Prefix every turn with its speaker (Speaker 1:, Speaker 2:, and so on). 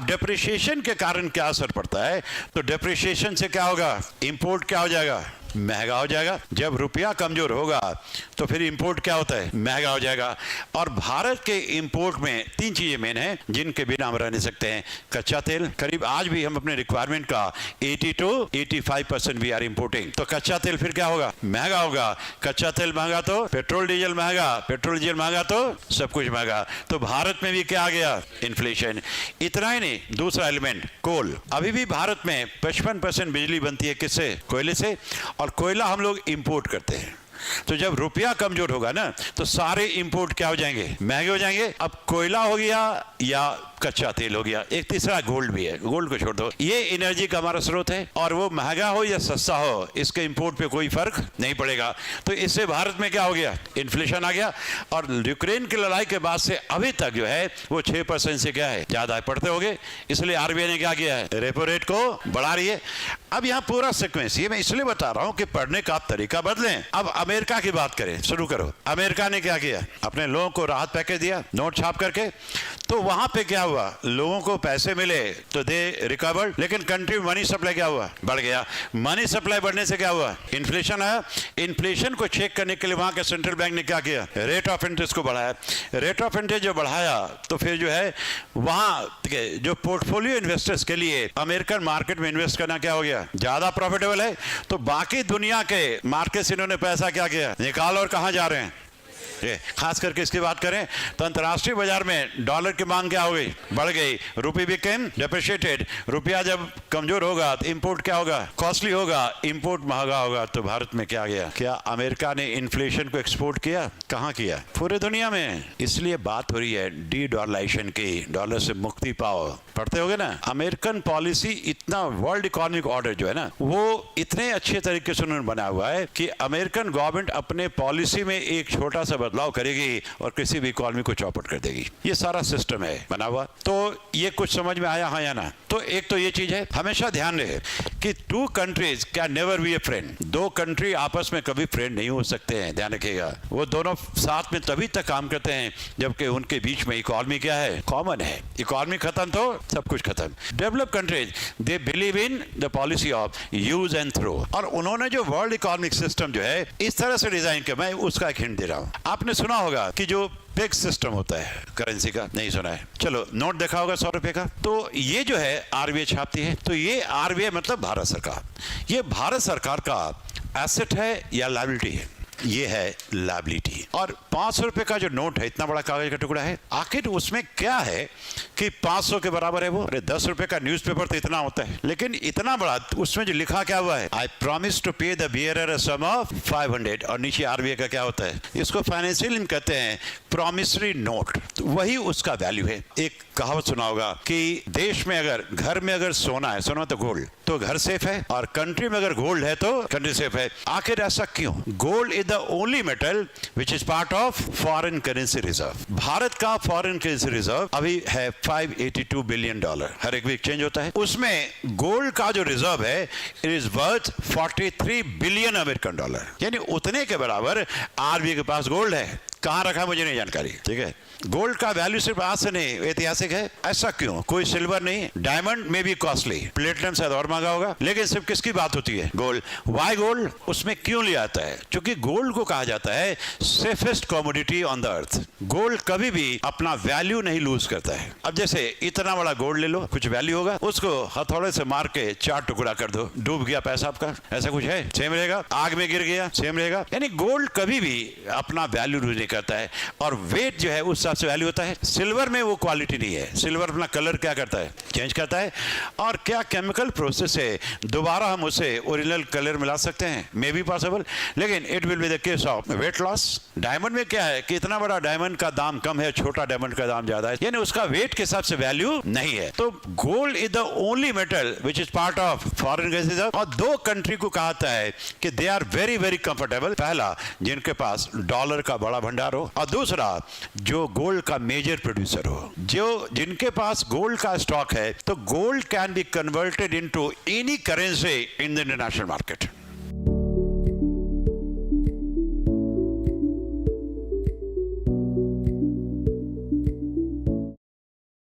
Speaker 1: अब डेप्रिसिएशन के कारण क्या असर पड़ता है, तो डेप्रिसिएशन से क्या होगा, इंपोर्ट क्या हो जाएगा, महंगा हो जाएगा। जब रुपया कमजोर होगा तो फिर इंपोर्ट क्या होता है, महंगा हो जाएगा। और भारत के इंपोर्ट में तीन चीजें मेन हैं जिनके बिना हम रह नहीं सकते हैं। कच्चा तेल, करीब आज भी हम अपने रिक्वायरमेंट का 80 to 85% वी आर इंपोर्टिंग। तो कच्चा तेल फिर क्या होगा, महंगा होगा। कच्चा तेल महंगा तो पेट्रोल डीजल महंगा, पेट्रोल डीजल महंगा तो सब कुछ महंगा। तो भारत में भी क्या आ गया, इन्फ्लेशन। इतना ही नहीं, दूसरा एलिमेंट कोल। अभी भी भारत में 55% बिजली बनती है किससे, कोयले से, और कोयला हम लोग इंपोर्ट करते हैं। तो जब रुपया कमजोर होगा ना तो सारे इंपोर्ट क्या हो जाएंगे, महंगे हो जाएंगे। अब कोयला हो गया या कच्चा तेल हो गया, एक तीसरा गोल्ड भी है, गोल्ड को छोड़ दो। ये एनर्जी का हमारा स्रोत है और वो महंगा हो या सस्ता हो इसके इंपोर्ट पे कोई फर्क नहीं पड़ेगा। तो इससे भारत में क्या हो गया, इन्फ्लेशन आ गया। और यूक्रेन की लड़ाई के बाद से अभी तक जो है वो 6% से क्या है, ज्यादा है। पढ़ते होगे, इसलिए आरबीआई ने क्या किया है, रेपो रेट को बढ़ा रही है। अब यहाँ पूरा सीक्वेंस, ये मैं इसलिए बता रहा हूं कि पढ़ने का आप तरीका बदलें। अब अमेरिका की बात करें, शुरू करो। अमेरिका ने क्या किया, अपने लोगों को राहत पैकेज दिया नोट छाप करके। तो वहां पे क्या हुआ, लोगों को पैसे मिले तो दे रिकवर्ड, लेकिन कंट्री में मनी सप्लाई क्या हुआ, बढ़ गया। मनी सप्लाई बढ़ने से क्या हुआ, इन्फ्लेशन आया। इन्फ्लेशन को चेक करने के लिए वहां के सेंट्रल बैंक ने क्या किया, रेट ऑफ इंटरेस्ट को बढ़ाया। रेट ऑफ इंटरेस्ट जो बढ़ाया तो फिर जो है वहां जो पोर्टफोलियो इन्वेस्टर्स के लिए अमेरिकन मार्केट में इन्वेस्ट करना क्या हो गया, ज्यादा प्रॉफिटेबल है। तो बाकी दुनिया के मार्केट से इन्होंने पैसा क्या किया, निकाल, और कहां जा रहे हैं। खास करके इसकी बात करें तो अंतर्राष्ट्रीय बाजार में डॉलर की मांग क्या हो गई, बढ़ गई। रुपये बिकेम डेप्रिशिएटेड। रुपया जब कमजोर होगा तो इंपोर्ट क्या होगा, कॉस्टली होगा, इंपोर्ट महंगा होगा। तो भारत में क्या गया, क्या अमेरिका ने इन्फ्लेशन को एक्सपोर्ट किया, कहां किया, पूरे दुनिया में। इसलिए बात हो रही है डी डॉलराइजेशन की, डॉलर से मुक्ति पाओ। पढ़ते होगे ना, अमेरिकन पॉलिसी इतना, वर्ल्ड इकोनॉमिक ऑर्डर जो है ना वो इतने अच्छे तरीके से उन्होंने बना हुआ है कि अमेरिकन गवर्नमेंट अपने पॉलिसी में एक छोटा सा बदलाव करेगी और किसी भी इकोनॉमी को चौपट कर देगी। ये सारा सिस्टम है बना हुआ। तो ये कुछ समझ में आया, हाँ या ना। तो एक तो ये चीज है, हमेशा ध्यान रहे कि two countries can never be a friend. दो कंट्री आपस में कभी फ्रेंड नहीं हो सकते हैं, ध्यान रखिएगा। वो दोनों साथ में तभी तक काम करते हैं जबकि उनके बीच में इकोनॉमी क्या है, कॉमन है। इकोनॉमी खत्म तो सब कुछ खत्म। Develop countries they believe in the policy of use and throw. और उन्होंने जो वर्ल्ड इकोनॉमिक सिस्टम जो है इस तरह से डिजाइन किया, मैं उसका एक हिंट दे रहा हूं। आपने सुना होगा कि जो पेग सिस्टम होता है करेंसी का, नहीं सुना है, चलो नोट देखा होगा 100 रुपए का। तो ये जो है आरबीआई छापती है। तो ये आरबीआई मतलब भारत सरकार, ये भारत सरकार का एसेट है या लायबिलिटी है, ये है लायबिलिटी। और 500 रुपए का जो नोट है, इतना बड़ा कागज का टुकड़ा है, आखिर उसमें क्या है कि 500 के बराबर है वो। अरे 10 रुपए का न्यूज़पेपर तो इतना होता है, लेकिन इतना बड़ा, उसमें जो लिखा क्या हुआ है, I promise to pay the bearer a sum of 500, और नीचे आरबीआई का क्या होता है, इसको फाइनेंशियल कहते हैं प्रॉमिसरी नोट। तो वही उसका वैल्यू है। एक कहावत सुना होगा कि देश में अगर, घर में अगर सोना है, सोना तो गोल्ड, तो घर सेफ है, और कंट्री में अगर गोल्ड है तो कंट्री सेफ है। आखिर ऐसा क्यों? Gold is the only metal which is part of foreign currency reserve. Bharat का फॉरेन करेंसी रिजर्व अभी है $582 बिलियन, हर एक वीक चेंज होता है। उसमें गोल्ड का जो रिजर्व है it is worth $43 billion American dollar, यानी उतने के बराबर आरबीआई के पास गोल्ड है। कहां रखा है मुझे नहीं जानकारी, ठीक है। गोल्ड का वैल्यू सिर्फ आज से नहीं, ऐतिहासिक है। ऐसा क्यों? कोई सिल्वर नहीं, डायमंड में भी कॉस्टली, प्लेटिनम शायद और महंगा होगा, लेकिन सिर्फ किसकी बात होती है, गोल्ड। Y gold? उसमें क्यों लिया जाता है? क्योंकि गोल्ड को कहा जाता है safest commodity on the earth. Gold कभी भी अपना वैल्यू नहीं लूज करता है। अब जैसे इतना बड़ा गोल्ड ले लो, कुछ वैल्यू होगा, उसको हथौड़े से मार के 4 टुकड़ा कर दो, डूब गया पैसा आपका, ऐसा कुछ है? सेम रहेगा। आग में गिर गया, सेम रहेगा। यानी गोल्ड कभी भी अपना वैल्यू लूज नहीं करता है, और वेट जो है उस हिसाब से वैल्यू होता है। सिल्वर में वो क्वालिटी नहीं है। सिल्वर अपना कलर क्या करता है, चेंज करता है। और क्या केमिकल प्रोसेस से दोबारा हम उसे ओरिजिनल कलर मिला सकते हैं? मे बी पॉसिबल, लेकिन it will be the case of weight loss. Diamond में क्या है कि इतना बड़ा डायमंड का दाम कम है, छोटा डायमंड का दाम ज्यादा है, यानी उसका वेट के हिसाब से वैल्यू नहीं है। तो gold is the only metal which is part of foreign currency reserve. और दो कंट्री को कहा है कि they are very very comfortable. पहला, जिनके पास डॉलर का बड़ा भंडार हो, और दूसरा जो गोल्ड का मेजर प्रोड्यूसर हो। जो जिनके पास गोल्ड का स्टॉक है, तो gold can be converted into any currency in the international market.